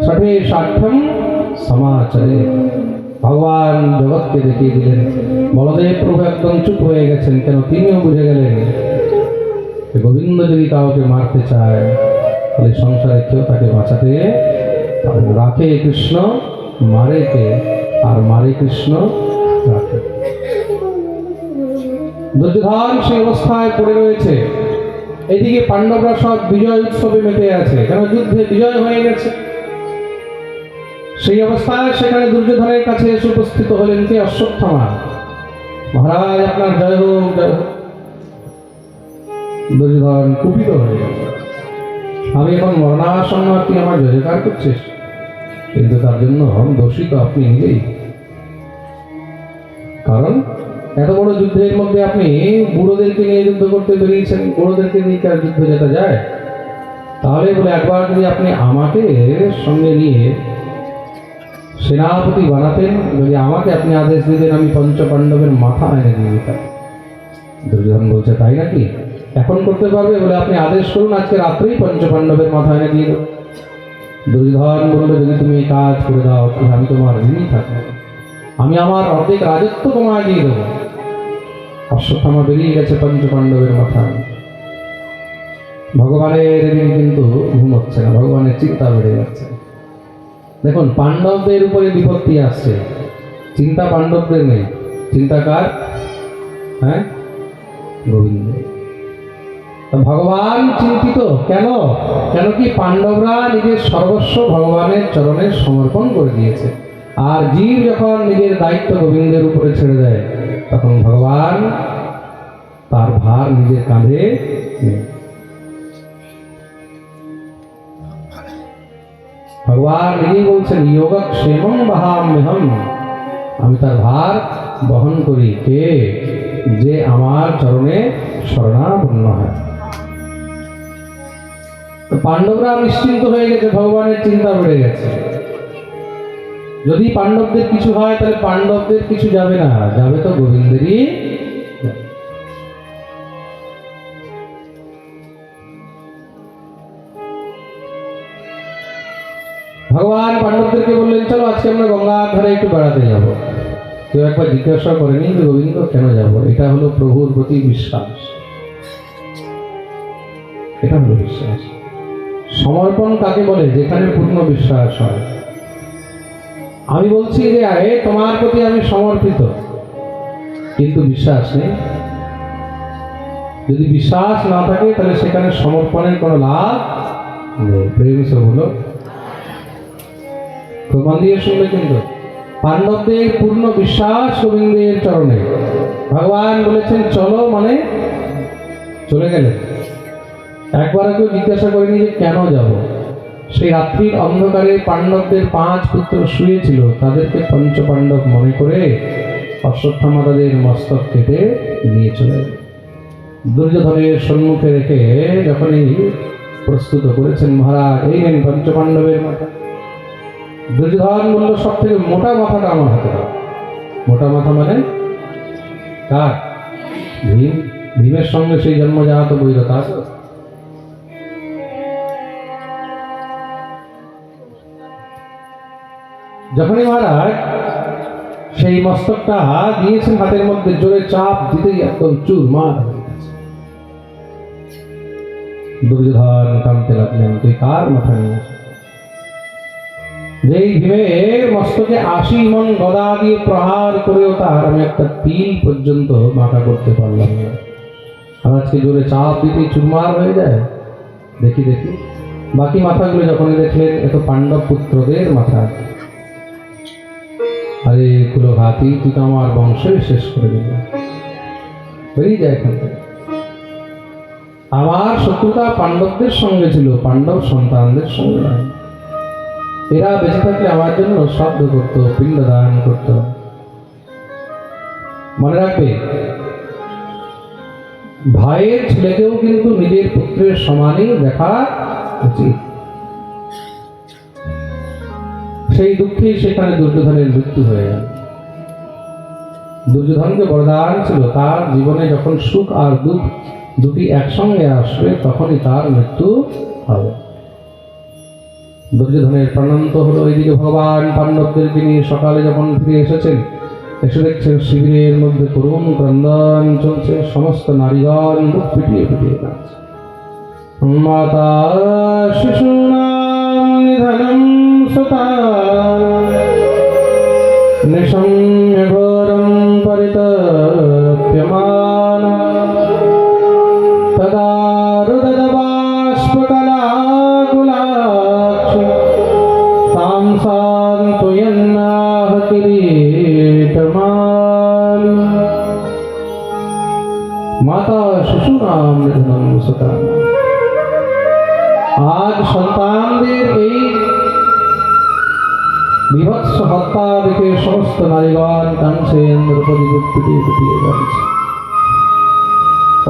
ছঠে সাধ্যম সমাচরে। ভগবান জগৎকে দেখিয়ে দিলেন। বলদেব প্রভু একদম চুপ হয়ে গেছেন, কেন তিনিও বুঝে গেলেন গোবিন্দ যদি কাউকে মারতে চায় তাহলে সংসারে কেউ তাকে বাঁচাতে পারবে। রাখে কৃষ্ণ, মারে কে, আর মারে কৃষ্ণ রাখে। দুর্যোধন সেই অবস্থায় পড়ে রয়েছে। এদিকে পাণ্ডবরা সব বিজয় উৎসবে মেতে আছে, কেন যুদ্ধে বিজয় হয়ে গেছে। সেই অবস্থায় সেখানে দুর্যোধনের কাছে এসে উপস্থিত হলেন কে? অশ্বত্থামা। মহারাজ আপনার জয় হোক, জয় হোক। দুর্যোধন কুপিত হয়ে গেছে। আমি এখন মরণাসন্ন, তুই আমার জয়কার করছিস, কিন্তু তার জন্য দোষী তো আপনি নিজেই। কারণ এত বড় যুদ্ধের মধ্যে আপনি বুড়োদেরকে নিয়ে যুদ্ধ করতে বেরিয়েছেন। বুড়োদেরকে নিয়ে কার যুদ্ধ যেতে যায়? তাহলে বলে একবার যদি আপনি আমাকে সঙ্গে নিয়ে সেনাপতি বানাতেন, যদি আমাকে আপনি আদেশ দিতেন, আমি পঞ্চপাণ্ডবের মাথা এনে দিয়ে দিতাম। দুর্যোধন বলছে তাই নাকি? এখন করতে পারবে? বলে আপনি আদেশ করুন, আজকে রাত্রেই পঞ্চপাণ্ডবের মাথা এনে দিয়ে দেবো। দুর্যোধন বলবে যদি তুমি এই কাজ করে দাও তাহলে আমি তোমার ঋণী থাকবো, আমি আমার অর্ধেক রাজত্ব তোমায় দিয়ে দেবো। অশ্বত্থামা বেরিয়ে গেছে পঞ্চপাণ্ডবের মাথা। ভগবানের ঋণ কিন্তু ঘুম হচ্ছে না, ভগবানের চিন্তা বেড়ে যাচ্ছে। দেখুন, পাণ্ডবদের উপরে বিপত্তি আসছে, চিন্তা পাণ্ডবদের নেই। চিন্তা কার? হ্যাঁ, গোবিন্দ। ভগবান চিন্তিত কেন? কেন কি পাণ্ডবরা নিজের সর্বস্ব ভগবানের চরণে সমর্পণ করে দিয়েছে। আর জীব যখন নিজের দায়িত্ব গোবিন্দের উপরে ছেড়ে দেয়, তখন ভগবান তার ভার নিজের কাঁধে নেয়। ভগবান নিজেই বলছেন যোগক্ষেমং বহাম্যহম, আমি তার ভার বহন করি। কে? যে আমার চরণে শরণাপন্ন হয়। পাণ্ডবরা নিশ্চিন্ত হয়ে গেছে, ভগবানের চিন্তা বেড়ে গেছে। যদি পাণ্ডবদের কিছু হয় তাহলে পাণ্ডবদের কিছু যাবে না, যাবে তো গোবিন্দেরই। ভগবান পাণ্ডবদেরকে বললেন চলো আজকে আমরা গঙ্গার ধারে একটু বেড়াতে যাব। কেউ একবার জিজ্ঞাসা করেনি যে গোবিন্দ কেন যাব? এটা হলো প্রভুর প্রতি বিশ্বাস, এটা হলো বিশ্বাস। সমর্পণ কাকে বলে? যেখানে পূর্ণ বিশ্বাস হয়। আমি বলছি যে আরে তোমার প্রতি আমি সমর্পিত, কিন্তু বিশ্বাস নেই। যদি বিশ্বাস না থাকে তাহলে সেখানে সমর্পণের কোনো লাভ নেই। প্রেম সে বলো, প্রমাণ দিয়ে শুনবে। কিন্তু পাণ্ডবদের পূর্ণ বিশ্বাস গোবিন্দের চরণে। ভগবান বলেছেন চলো, মানে চলে গেলেন। একবার কেউ জিজ্ঞাসা করেনি যে কেন যাব। সেই রাত্রির অন্ধকারে পাণ্ডবদের 5 পুত্র শুয়েছিল, তাদেরকে পঞ্চপাণ্ডব মনে করে অশ্বত্থামা তাদের মস্তক কেটে নিয়ে চলে দুর্যোধনের সম্মুখে রেখে যখনই প্রস্তুত করেছেন, মহারাজ এই নেন পঞ্চপাণ্ডবের মাথা। দুর্যোধন বলল সব থেকে মোটা মাথাটা আমার হাতে দাও। মোটা মাথা মানে কার? ভীম। ভীমের সঙ্গে সেই জন্মজাত বৈরতা আছে। যখনই মহারাজ সেই মস্তকটা দিয়েছেন হাতের মধ্যে, জোরে চাপ দিতেই একদম চুরমার হয়ে গেছে। দুর্যোধন কাঁদতে লাগলেন, তুই কার মাথা নিয়ে? যেই ভীমের মস্তকে 80 মণ গদা দিয়ে প্রহার করেও তার আমি একটা তিল পর্যন্ত মাথা করতে পারলাম না। আর আজকে জোরে চাপ দিতেই চুরমার হয়ে যায়। দেখি দেখি বাকি মাথাগুলো যখন দেখলেন, এত পাণ্ডব পুত্রদের মাথা। আরে কুলঘাতি, তুই তো আমার বংশের শেষ করে দিল। বেরিয়ে যায় এখান থেকে। আমার শত্রুতা পাণ্ডবদের সঙ্গে ছিল, পাণ্ডব সন্তানদের সঙ্গে নয়। এরা বেঁচে থাকলে আমার জন্য শ্রাদ্ধ করত, পিণ্ডদান করত। মনে রাখবে, ভাইয়ের ছেলেকেও কিন্তু নিজের পুত্রের সমানই দেখা উচিত। সেই দুঃখেই সেখানে দুর্যোধনের মৃত্যু হয়ে গেল। দুর্যোধনকে বরদান ছিল তার জীবনে যখন সুখ আর দুঃখ দুটি একসঙ্গে আসবে তখনই তার মৃত্যু হবে। দুর্যোধনের প্রাণান্ত হলো। এইদিকে ভগবান পাণ্ডবদেরকে নিয়ে সকালে যখন ফিরে এসেছেন, এসে দেখছেন শিবিরের মধ্যে করুণ ক্রন্দন চলছে, সমস্ত নারীগণ মুখ পিটিয়ে পিটিয়ে কাঁদছে। মাতা শিশুনাম নিধনম সুতা নিশম্য ঘোরম পরিতপ্যমানা তদা রুদত বাষ্পকলাকুলাক্ষি তাম সান্ত্বয়ন্নাহ কিরীটমালি। মাতা শিশুনাম নিধনম সুতা। আজ সন্তানদের এই বিভৎস হত্যা দেখে সমস্ত নারীগণ কাঁদছেন, দ্রৌপদী বুক পিটিয়ে পিটিয়ে কাঁদছে।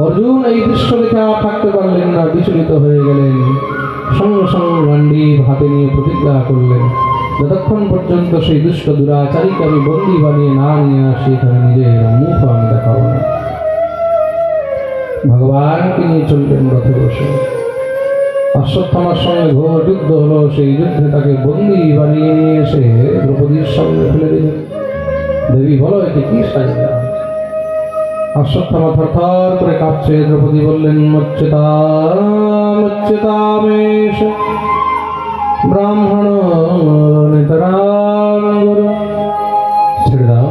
অর্জুন এই দৃশ্য দেখে আর থাকতে পারলেন না, বিচলিত হয়ে গেলেন। সঙ্গে সঙ্গে গান্ডীব হাতে নিয়ে প্রতিজ্ঞা করলেন, যতক্ষণ পর্যন্ত সেই দুষ্ট দুরাচারীকে আমি বন্দী বানিয়ে না নিয়ে আসি, এখানে নিজের মুখ আমি দেখাবো না। ভগবানকে নিয়ে চললেন রথে বসে। অশ্বত্থামার সঙ্গে ঘোর যুদ্ধ হলো, সেই যুদ্ধে তাকে বন্দী বানিয়ে নিয়ে এসে দ্রৌপদীর সামনে ফেলে দিলেন। দেবী বলো, এটি কি সাজা? অশ্বত্থামা থরথর করে কাঁপছে। দ্রৌপদী বললেন, মচ্যতামেশ ব্রাহ্মণ নেতরাম গুরু। ছেড়ে দাও,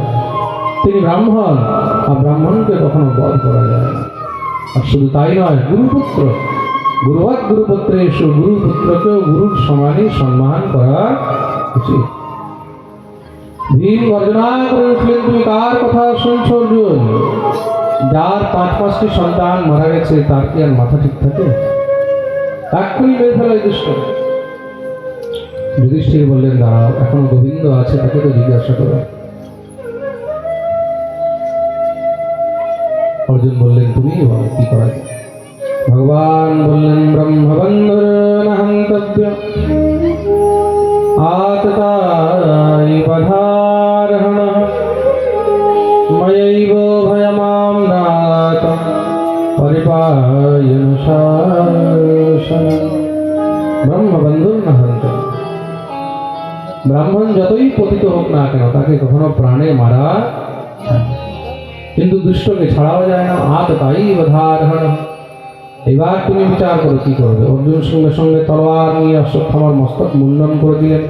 তিনি ব্রাহ্মণ, আর ব্রাহ্মণকে কখনো বধ করা যায় না। আর শুধু তাই নয়, গুরুপুত্র, গুরুবৎ গুরুপুত্রেষু, গুরুপুত্রকেও গুরুর সমানই সম্মান করা উচিত। ভীম গর্জনা করে উঠলেন, তুমি কার কথা শুনছ অর্জুন? যার 5-5টি সন্তান মারা গেছে, তার কি আর মাথা ঠিক থাকে? এক্ষুনি বের ফেলো এই দুষ্ট। যুধিষ্ঠির বললেন, দাঁড়াও, এখনো গোবিন্দ আছে, তাকে তো জিজ্ঞাসা করো। অর্জুন বললেন, তুমি বলো কি করা যায়? ভগবান বললেন, ব্রহ্মবন্ধুর হন্তব্য আততাই বধারহণ ময়ৈব ভয়মাম নাত পরিপায়ন শাসন। ব্রহ্মবন্ধুর না হন্তব্য। ব্রাহ্মণ যতই পতিত হোক না কেন, তাকে কখনো প্রাণে মারা, কিন্তু দুষ্টকে ছাড়াও যায় না। আততাই বধারহণ। এবার তুমি বিচার করো কি করবে। অর্জুন সঙ্গে সঙ্গে তলোয়ার নিয়ে অশ্বত্থামার মস্তক মুন্ডন করে দিলেন।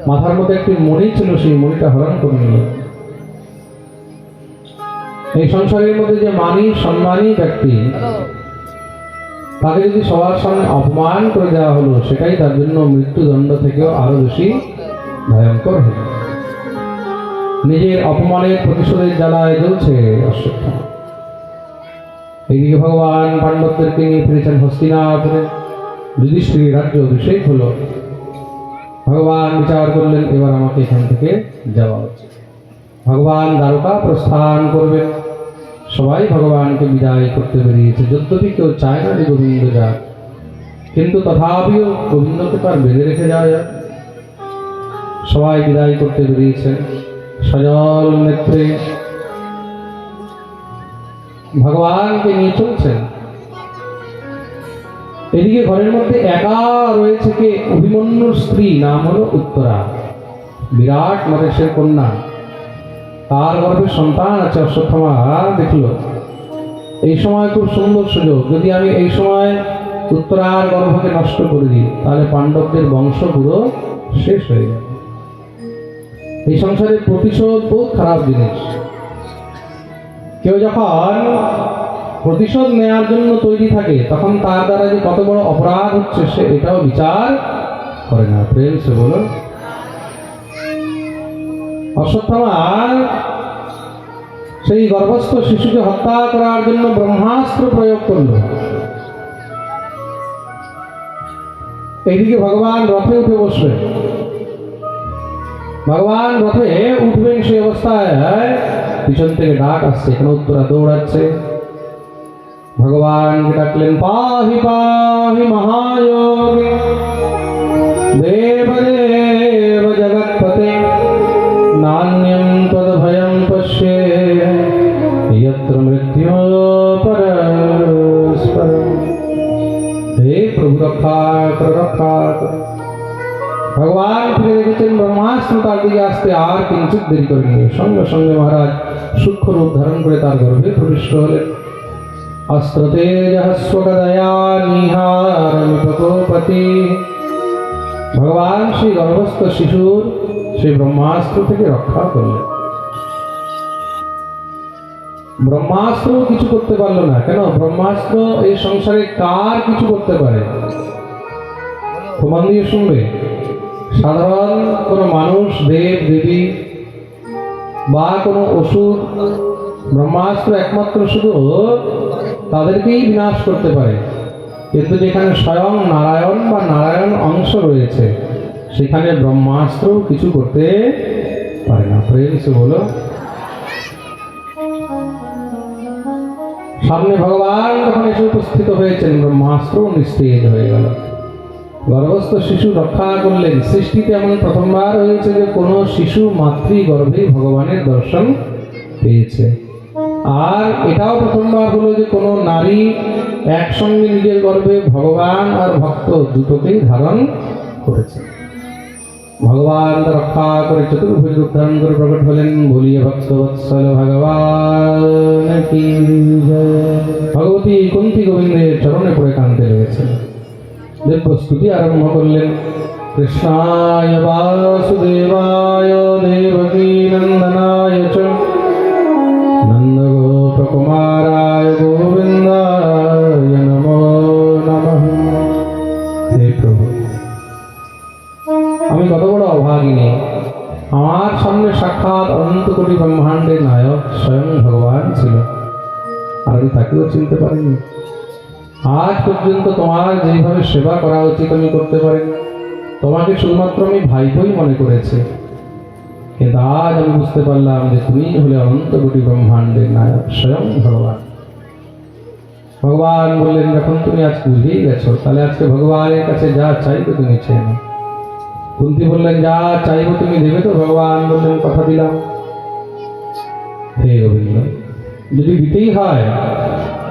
মাথার মধ্যে একটি মণি ছিল, সেই মণিটা হরণ করে নিলেন। এই সংসারের মধ্যে যে মানি সম্মানী ব্যক্তি, তাকে যদি সবার সামনে অপমান করে দেওয়া হলো, সেটাই তার জন্য মৃত্যুদণ্ড থেকেও আরো বেশি ভয়ঙ্কর হল। নিজের অপমানের প্রতিশোধের জ্বালায় জ্বলছে অশ্বত্থামা। এইদিকে ভগবান পাণ্ডবদেরকে নিয়ে ফিরেছেন হস্তিনাপুরে। যুধিষ্ঠির রাজ্য অভিষেক হলো। ভগবান বিচার করলেন, এবার আমাকে এখান থেকে যাওয়া উচিত। ভগবান দ্বারকা প্রস্থান করবেন। সবাই ভগবানকে বিদায় করতে বেরিয়েছে। যদ্যপি কেউ চায় না যে গোবিন্দ যাক, কিন্তু তথাপিও গোবিন্দকে তার বেঁধে রেখে যাওয়া যায়। সবাই বিদায় করতে বেরিয়েছেন সজল নেত্রে, ভগবানকে নিয়ে চলছেন। এদিকে ঘরের মধ্যে একা রয়েছে কে? অভিমন্যুর স্ত্রী, নাম হলো উত্তরা, বিরাট নরেশের কন্যা। তার গর্ভে সন্তান আছে। অশ্বত্থামা দেখলো এই সময় খুব সুন্দর সুযোগ, যদি আমি এই সময় উত্তরার গর্ভকে নষ্ট করে দিই, তাহলে পাণ্ডবদের বংশ পুরো শেষ হয়ে যাবে। এই সংসারে প্রতিশোধ বহুত খারাপ জিনিস। কেউ যখন প্রতিশোধ নেওয়ার জন্য তৈরি থাকে, তখন তার দ্বারা যে কত বড় অপরাধ হচ্ছে সে এটাও বিচার করে না। প্রেম সে বলো। অশ্বত্থামা সেই গর্ভস্থ শিশুকে হত্যা করার জন্য ব্রহ্মাস্ত্র প্রয়োগ করল। এইদিকে ভগবান রথে উঠে বসবেন। ভগবান রথে উঠবেন, সেই অবস্থায় পিছন থেকে ডাক আসছে। এখানে উত্তরা দৌড়াচ্ছে। ভগবানকে ডাকলেন, পাহি পাহি মহাযোগী দেবদেব জগৎপতে নান্যম তদ্ভয়ং পশ্যে यत्र मृत्यु परस्परम। हे प्रभु रक्षा कर, रक्षा कर। ভগবান ফিরে দেখেছেন ব্রহ্মাস্ত্র তার দিকে আসতে আর কিঞ্চিত দেরি করেনি, সঙ্গে সঙ্গে মহারাজ সূক্ষ্ম রূপ ধারণ করে তার গর্ভে প্রবিষ্ট হলেন। অস্ত্রতে জহস্বগদয়া নিহারমিপকোপতি। ভগবান সেই গর্ভস্থ শিশুর সেই ব্রহ্মাস্ত্র থেকে রক্ষা করলেন। ব্রহ্মাস্ত্র কিছু করতে পারলো না। কেন? ব্রহ্মাস্ত্র এই সংসারে কার কিছু করতে পারে? প্রমাণ দিয়ে শুনবে। সাধারণ কোনো মানুষ, দেব দেবী বা কোনো অসুর, ব্রহ্মাস্ত্র একমাত্র শুধু তাদেরকেই বিনাশ করতে পারে। কিন্তু যেখানে স্বয়ং নারায়ণ বা নারায়ণ অংশ রয়েছে সেখানে ব্রহ্মাস্ত্র কিছু করতে পারে না। প্রেম সে বলো। সামনে ভগবান যখন এসে উপস্থিত হয়েছেন, ব্রহ্মাস্ত্র নিস্তেজ হয়ে গেল। গর্ভস্থ শিশু রক্ষা করলেন। সৃষ্টিতে এমন প্রথমবার হয়েছে যে কোনো শিশু মাতৃগর্ভে ভগবানের দর্শন পেয়েছে। আর এটাও প্রথমবার হলো যে কোনো নারী একসঙ্গে নিজের গর্ভে ভগবান আর ভক্ত দুটোকেই ধারণ করেছে। ভগবান রক্ষা করে চতুর্ভুজ রূপ ধারণ করে প্রকট হলেন। বলিয়ে ভক্ত বৎসল ভগবান কি জয়। ভগবতী কুন্তী গোবিন্দের চরণে পড়ে কাঁদতে লেগেছেন। দেব স্তুতি আরম্ভ করলেন। কৃষ্ণায় বাসুদেবায় দেবকী নন্দনায় চ নন্দগোপকুমারায় গোবিন্দায় নমো নমঃ। হে প্রভু, আমি কত বড় অভাগিনী। আমার সামনে সাক্ষাৎ অনন্ত কোটি ব্রহ্মাণ্ডের নায়ক স্বয়ং ভগবান ছিল, আর আমি তাকেও চিনতে পারিনি। আজ পর্যন্ত তোমার যেভাবে সেবা করা উচিত আমি করতে পারিনি। তোমাকে শুধুমাত্র আমি ভাইপোই মনে করেছি। কিন্তু আজ আমি বুঝতে পারলাম যে তুমি হলে অনন্ত কোটি ব্রহ্মাণ্ডের নায়ক স্বয়ং ভগবান। ভগবান বললেন, যখন তুমি আজ বুঝেই গেছো তাহলে আজকে ভগবানের কাছে যা চাইবে তুমি চেয়ে নাও। কুন্তী বললেন, যা চাইবো তুমি দেবে তো? ভগবান বললেন, কথা দিলাম। হে গোবিন্দ, যদি দিতেই হয়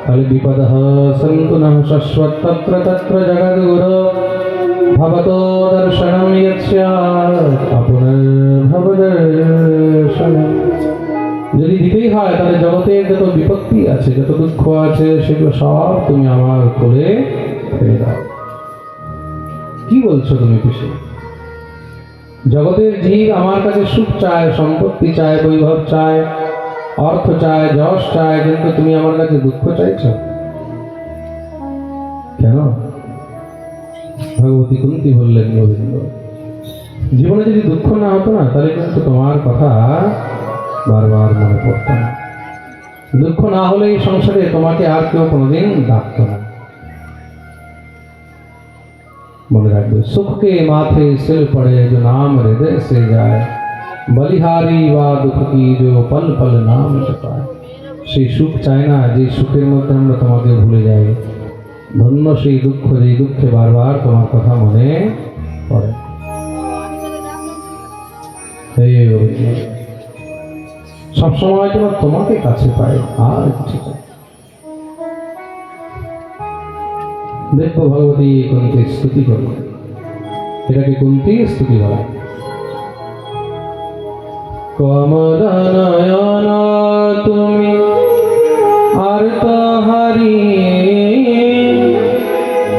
তাহলে বিপদ সন্তু নঃ শাশ্বত তত্র তত্র জগদ্গুরু ভবতো দর্শনম ইয়স্যাৎ পুনর্ভবদর্শনম। যদি দিতেই হয় তাহলে জগতের যত বিপত্তি আছে, যত দুঃখ আছে, সেগুলো সব তুমি আমার কোলে ফেলে দাও। কি বলছো তুমি পিসি? জগতের জীব আমার কাছে সুখ চায়, সম্পত্তি চায়, বৈভব চায়, অর্থ চায়, যশ চায়, কিন্তু তুমি আমার কাছে দুঃখ চাইছো কেন? ভগবতী কুন্তী বললেন, গোবিন্দ, জীবনে যদি দুঃখ না হতো না তাহলে কিন্তু তোমার কথা বারবার মনে পড়তো না। দুঃখ না হলে এই সংসারে তোমাকে আর কেউ কোনোদিন ডাকতো না। মনে রাখবে, सुख के माथे सिर पड़े जो नाम हृदय से जाए, बलिहारी वा दुख की जो पल पल नाम जपाए। সেই সুখ চায় না যে সুখের মধ্যে আমরা তোমাকে ভুলে যাই। ধন্য সেই দুঃখ যে দুঃখে বারবার তোমার কথা মনে পড়ে। সবসময় যেন তোমাকে কাছে পাই, আর কিছু চাই। দেখো ভগবতী কুন্তী স্তুতি করো। এটাকে কুন্তী স্তুতি বলা। কমলনয়ন তুমি আর তাহারি,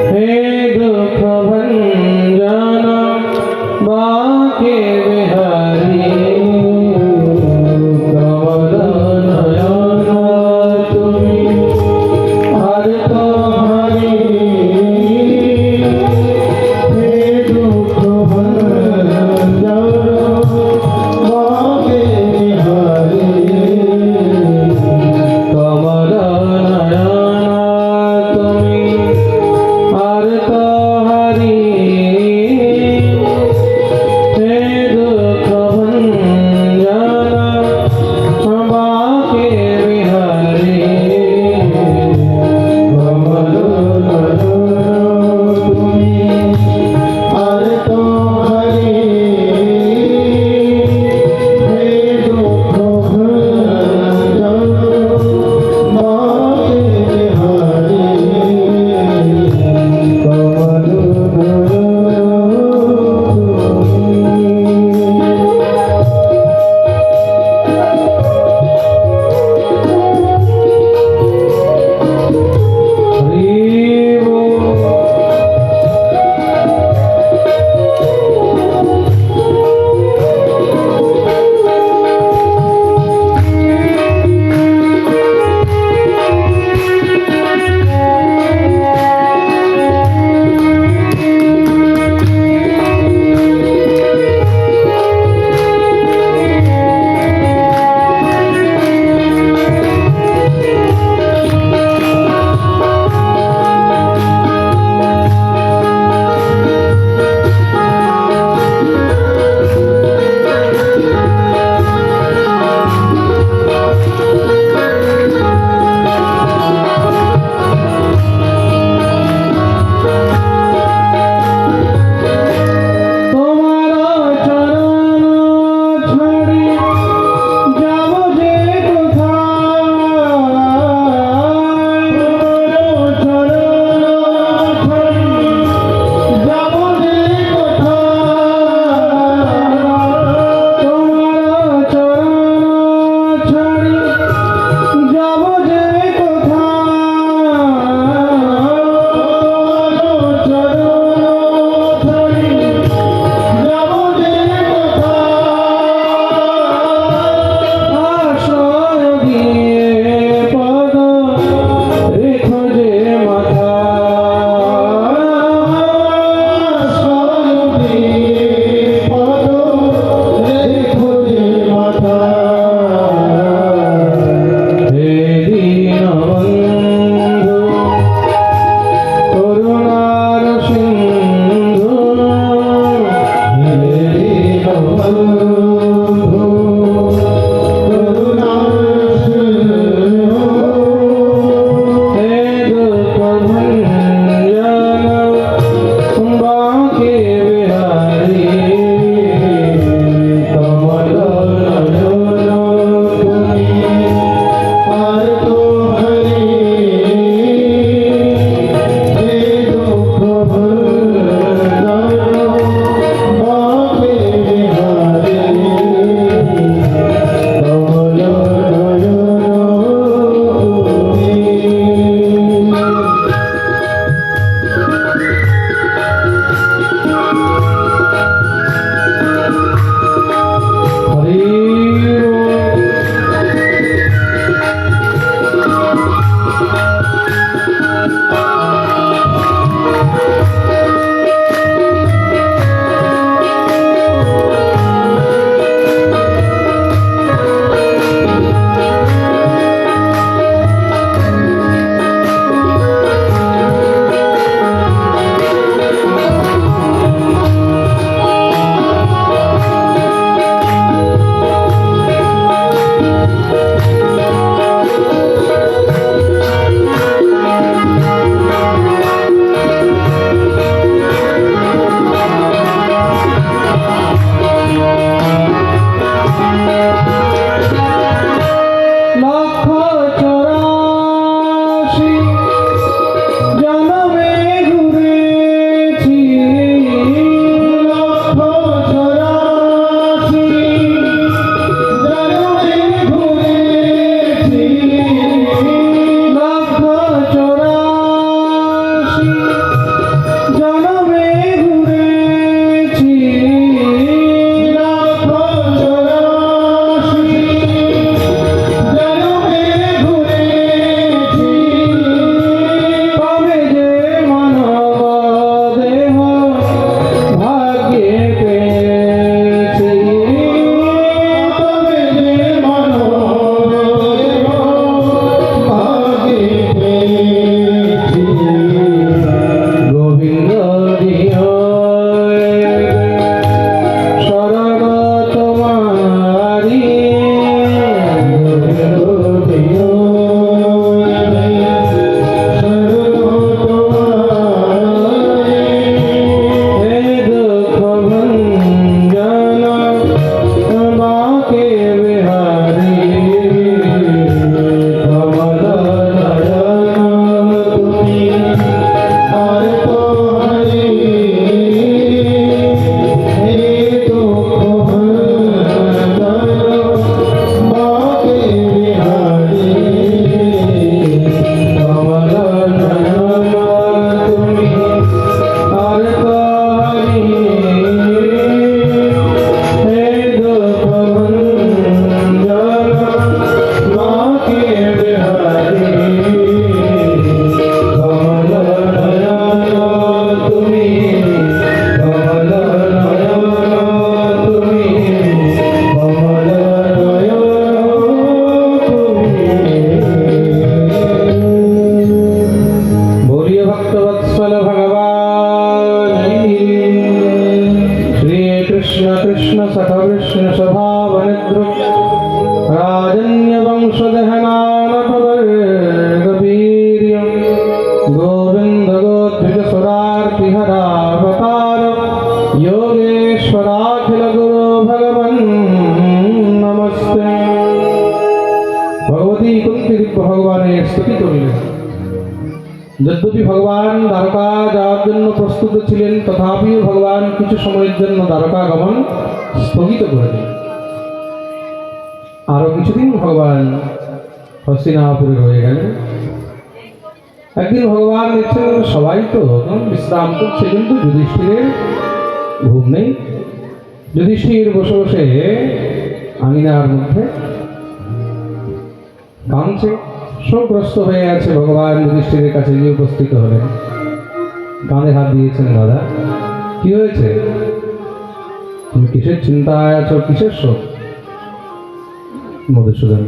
হে দুঃখ ভঞ্জন বাকে বিহারি। কমলনয়ন তুমি আর তাহারি, कृष्ण सख विष्णु स्वभावनिद्रुक राजन्य वंशदहनानपवर्गवीर्य गोविंद गोद्विज सुरार्तिहरावतार योगेश्वराखिल गुरु भगवन् नमस्ते। भगवती कुंती भगवाনের स्तुति করিলেন। যদ্যপি ভগবান দ্বারকা যাওয়ার জন্য প্রস্তুত ছিলেন, তথাপিও ভগবান কিছু সময়ের জন্য দ্বারকা গমন স্থগিত করে দিলেন। আরো কিছুদিন ভগবান হস্তিনাপুরে রয়ে গেলেন। একদিন ভগবান দেখছেন সবাই তো বিশ্রাম করছে, কিন্তু যুধিষ্ঠিরের ঘুম নেই। যুধিষ্ঠির বসে বসে আঙিনার মধ্যে কাঁদছে, শোকগ্রস্ত হয়ে আছে। ভগবান যুধিষ্ঠিরের কাছে গিয়ে উপস্থিত হলেন, কাঁধে হাত দিয়েছেন। দাদা, কি হয়েছে? তুমি কিসের চিন্তায় আছো, কিসের শোক? মধুসূদন,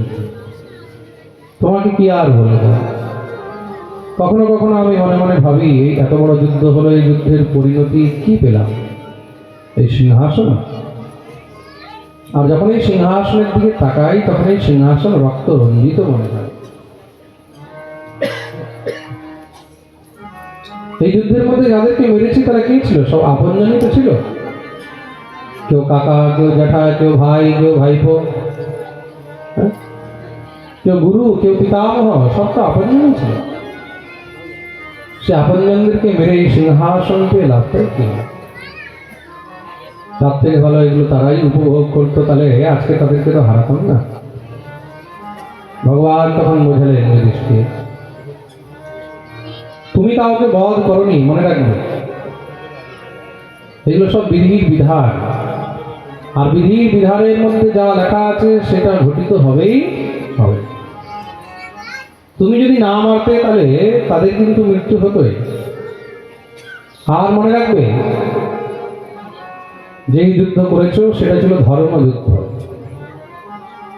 তোমাকে কি আর বলবো? কখনো কখনো আমি মনে মনে ভাবি, এই এত বড় যুদ্ধ হলো, এই যুদ্ধের পরিণতি কি পেলাম? এই সিংহাসন। আর যখন এই সিংহাসনের দিকে তাকাই, তখন এই সিংহাসন রক্ত রঞ্জিত মনে হয়। এই যুদ্ধের মধ্যে যাদেরকে মেরেছি তারা কে ছিল? সব আপনজনই তো ছিল। কেউ কাকা, কেউ জ্যাঠা, কেউ ভাই, কেউ ভাইপো, কেউ গুরু, কেউ পিতামহ, সব তো আপনজনই ছিল। সে আপনজনদেরকে মেরে এই সিংহাসন পেয়ে লাভটাই কি? তার থেকে ভালো এগুলো তারাই উপভোগ করতো, তাহলে আজকে তাদেরকে তো হারাতাম না। ভগবান তখন বোঝালেন যুধিষ্ঠির, তুমি কাউকে বধ করনি, মনে রাখবে। এগুলো সব বিধির বিধান, আর বিধির বিধানের মধ্যে যা লেখা আছে সেটা ঘটিত হবেই হবে। তুমি যদি না মারতে তাহলে তাদের কিন্তু মৃত্যু হতোই। আর মনে রাখবে, যেই যুদ্ধ করেছো সেটা ছিল ধর্মযুদ্ধ।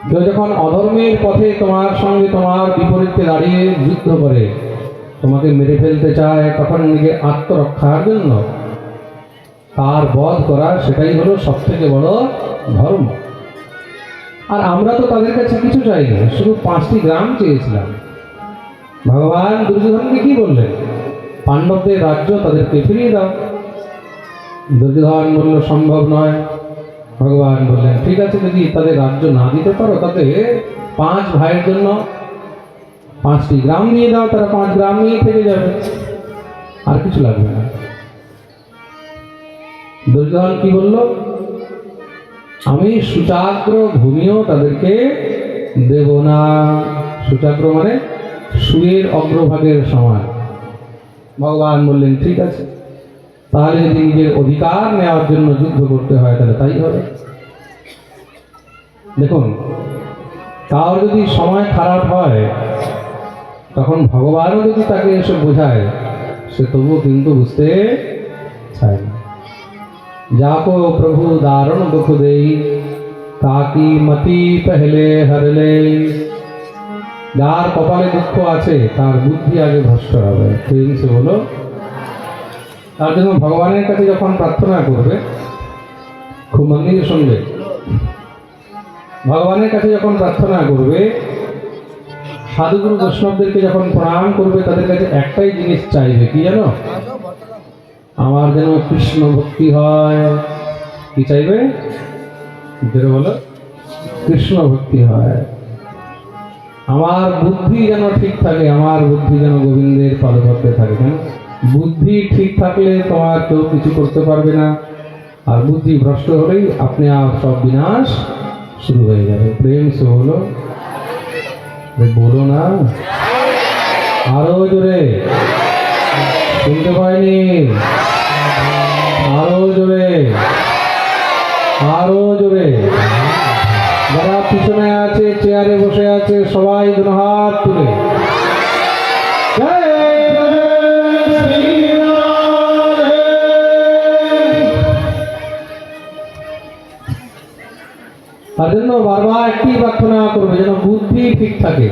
কেউ যখন অধর্মের পথে তোমার সঙ্গে তোমার বিপরীতে দাঁড়িয়ে যুদ্ধ করে, তোমাকে মেরে ফেলতে চায়, তখন নিজের আত্মরক্ষার জন্য তার বধ করা, সেটাই হলো সব থেকে বড় ধর্ম। আর আমরা তো তাদের কাছে কিছু চাইনি, শুধু 5টি গ্রাম চেয়েছিলাম। ভগবান দুর্যোধনকে কি বললেন? পাণ্ডবদের রাজ্য তাদেরকে ফিরিয়ে দাও। দুর্যোধন বলল সম্ভব নয়। ভগবান বললেন ঠিক আছে, যদি তাদের রাজ্য না দিতে পারো, তাতে 5 ভাইয়ের জন্য 5টি গ্রাম দিয়ে দাও, তারা 5 গ্রাম নিয়ে থেকে যাবে, আর কিছু লাগবে না। দুর্যোধন কি বলল? আমি সুচাগ্র ভূমিও তাদেরকে দেব না। সুচাগ্র মানে সুয়ের অগ্রভাগের সমান। ভগবান বললেন ঠিক আছে, তাহলে যদি নিজের অধিকার নেওয়ার জন্য যুদ্ধ করতে হয় তাহলে তাই হবে। দেখুন, কার যদি সময় খারাপ হয়, তখন ভগবানও যদি তাকে এসে বোঝায়, সে তবুও কিন্তু বুঝতে চায় না। যাকো প্রভু দারুণ দুঃখ দেই, তাকি মতি পহলে হরলে। যার কপালে দুঃখ আছে তার বুদ্ধি আগে ভ্রষ্ট হবে। সে বলো, তার জন্য ভগবানের কাছে যখন প্রার্থনা করবে, খুব মন দিয়ে শুনবে, ভগবানের কাছে যখন প্রার্থনা করবে, সাধুগুরু বৈষ্ণবদেরকে যখন প্রণাম করবে, তাদের কাছে একটাই জিনিস চাইবে, কি জানো? আমার যেন কৃষ্ণ ভক্তি হয়। কি চাইবে? বলো, কৃষ্ণ ভক্তি হয়। আমার বুদ্ধি যেন ঠিক থাকে, আমার বুদ্ধি যেন গোবিন্দের পদপথে থাকে। কেন? বুদ্ধি ঠিক থাকলে তোমার কেউ কিছু করতে পারবে না, আর বুদ্ধি ভ্রষ্ট হলেই আপনি আর সব বিনাশ শুরু হয়ে যাবে। প্রেম সে হলো, বলো না আরো জোরে, শুনতে পাইনি, আরো জোরে, আরো জোরে। যারা পিছনে আছে, চেয়ারে বসে আছে, সবাই দুটো হাত তুলে তার জন্য বারবার একটি প্রার্থনা করবে, যেন বুদ্ধি ঠিক থাকে।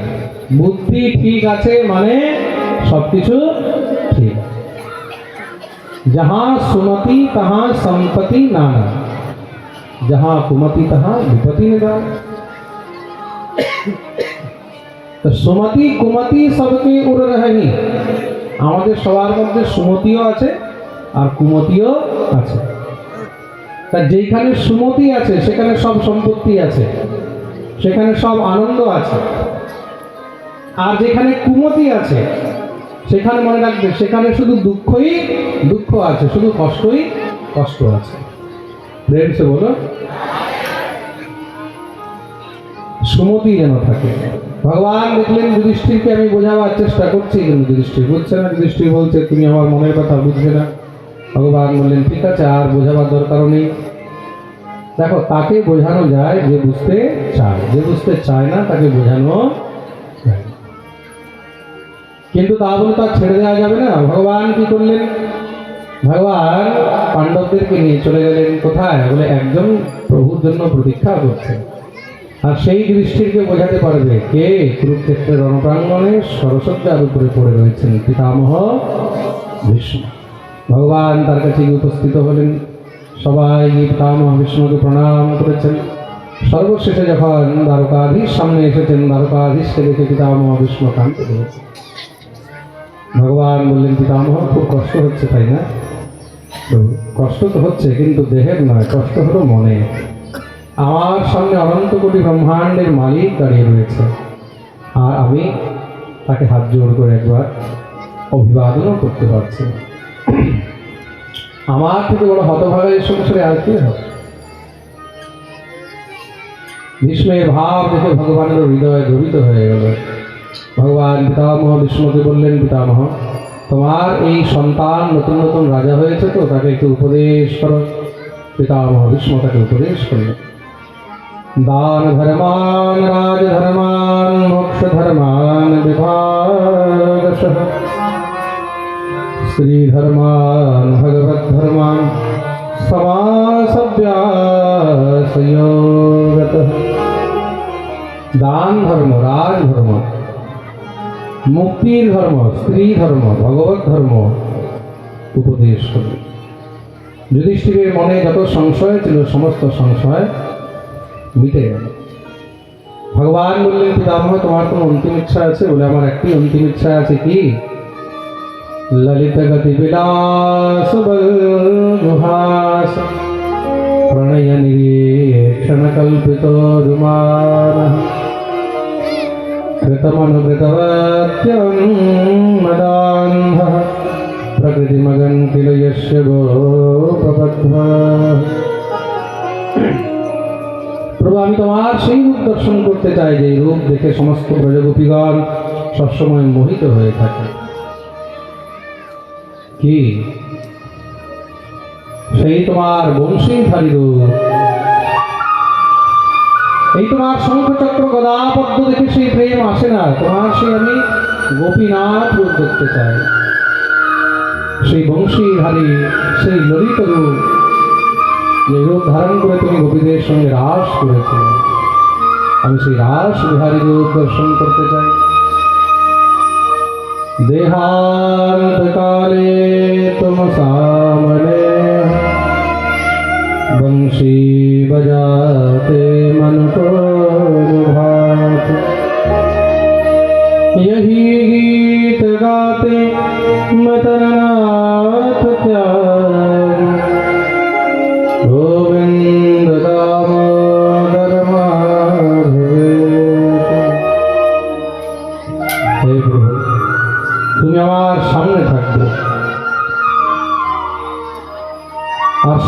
বুদ্ধি ঠিক আছে মানে সবকিছু ঠিক। যাহা সুমতি তাহা সম্পত্তি নানা। जहाँ कुमति तहाँ विपति निदान। तो सुमति कुमति सबके उड़ रही, আমাদের সবার মধ্যে সুমতিও আছে আর কুমতিও আছে। তা যেখানে সুমতি আছে সেখানে সব সম্পত্তি আছে, সেখানে সব আনন্দ আছে। আর যেখানে কুমতি আছে সেখানে মনে রাখবে সেখানে শুধু দুঃখই দুঃখ আছে, শুধু কষ্টই কষ্ট আছে। প্রেম সে বলো সুমতি যেন থাকে। ভগবান দেখলেন যুধিষ্ঠিরকে আমি বোঝাবার চেষ্টা করছি, কিন্তু যুধিষ্ঠির বুঝছে না। যুধিষ্ঠির বলছে তুমি আমার মনের কথা বুঝবে না। ভগবান বললেন ঠিক আছে, আর বোঝাবার দরকারও নেই। দেখো, তাকে বোঝানো যায় যে বুঝতে চায়, যে বুঝতে চায় না তাকে বোঝানো যায় না। কিন্তু তা বলে তার ছেড়ে দেওয়া যাবে না। ভগবান কি করলেন? ভগবান পাণ্ডবদেরকে নিয়ে চলে গেলেন কোথায়? বলে একজন প্রভুর জন্য প্রতীক্ষা করছেন। আর সেই যুধিষ্ঠিরকে বোঝাতে পারবে কে? কুরুক্ষেত্রের রণপ্রাঙ্গণে সরসজ্জার উপরে পড়ে রয়েছেন পিতামহ ভীষ্ম। ভগবান তার কাছে উপস্থিত হলেন, সবাই পিতামহ ভীষ্মকে প্রণাম করেছেন। সর্বশেষে যখন দ্বারকাধীশ সামনে এসেছেন, দ্বারকাধীশকে দেখে পিতামহ ভীষ্ম কাঁদতে লেগেছে। ভগবান বললেন পিতামহ খুব কষ্ট হচ্ছে তাই না? কষ্ট তো হচ্ছে, কিন্তু দেহের নয়, কষ্ট হলো মনে। আমার সামনে অনন্ত কোটি ব্রহ্মাণ্ডের মালিক দাঁড়িয়ে রয়েছে, আর আমি তাকে হাত জোড় করে একবার অভিবাদনও করতে পারছি। আমার থেকে বড় হতভাগা এই সংসারে আর কি হবে? ভীষ্মের ভাব দেখে ভগবানের হৃদয় দ্রবিত হয়ে গেল। ভগবান পিতামহ ভীষ্মকে বললেন পিতামহ, তোমার এই সন্তান নতুন নতুন রাজা হয়েছে তো, তাকে একটু উপদেশ করো। পিতামহ ভীষ্ম তাকে উপদেশ করলেন। দান ধর্মান রাজ ধর্মান মোক্ষ ধর্মান বিভাগশঃ শ্রী ধর্মান ভগবত ধর্মান সমাসব্যাসয়োগতঃ। দান ধর্ম, রাজ ধর্ম, মুক্তির ধর্ম, স্ত্রী ধর্ম, ভগবত ধর্ম উপদেশ করলেন। যুধিষ্ঠিরের মনে যত সংশয় ছিল সমস্ত সংশয় মিটে গেল। ভগবান বললেন পিতামহ তোমার কোনো অন্তিম ইচ্ছা আছে? বলে আমার একটি অন্তিম ইচ্ছা আছে। কি? ললিত গতি বিলাস বলহাস প্রণয় নিরীক্ষণ কল্পিত রুমান কৃতমনুকৃতবাক্যং মদান্ধ প্রকৃতিমগন কিল যস্য গোপবদ্ধ। প্রভু, আমি তোমার সেই রূপ দর্শন করতে চাই যে রূপ দেখে সমস্ত ব্রজগোপীগণ সবসময় মোহিত হয়ে থাকে। কি? সেই তোমার বংশীধারী রূপ, এই তোমার শঙ্খচক্র গদা পদ্ম দেখে সেই প্রেম আসে না। তোমার সেই আমি গোপীনাথ রূপ দেখতে চাই, সেই বংশীধারী, সেই ললিত রূপ, যে রূপ ধারণ করে তুমি গোপীদের সঙ্গে রাস করেছে। আমি সেই রাস বিহারী রূপ দর্শন করতে চাই। দেহান্তকালে তুম সামনে